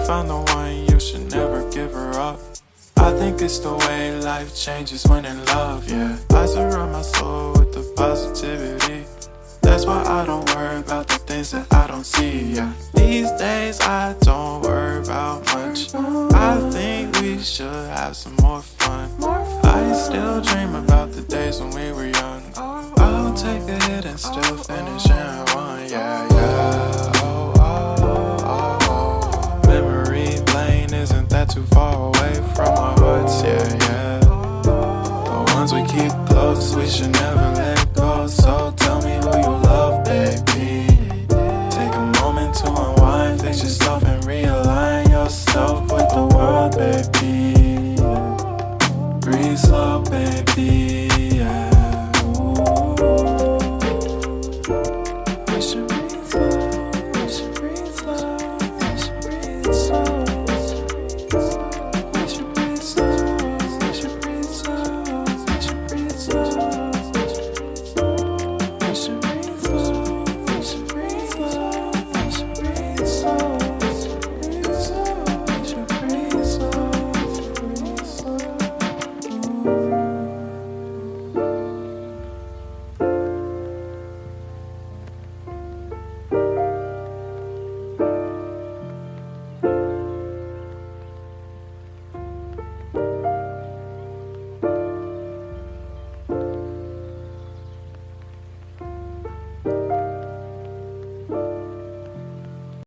found the one, you should never give her up. I think it's the way life changes when in love, yeah. I surround my soul with the positivity. That's why I don't worry about the things that I don't see, yeah. These days I don't worry about much. I think we should have some more fun. I still dream about the days when we were young. I'll take a hit and still finish in one, yeah, yeah. Oh, oh, oh, oh. Memory lane isn't that too far away from our hearts, yeah, yeah. The ones we keep close, we should never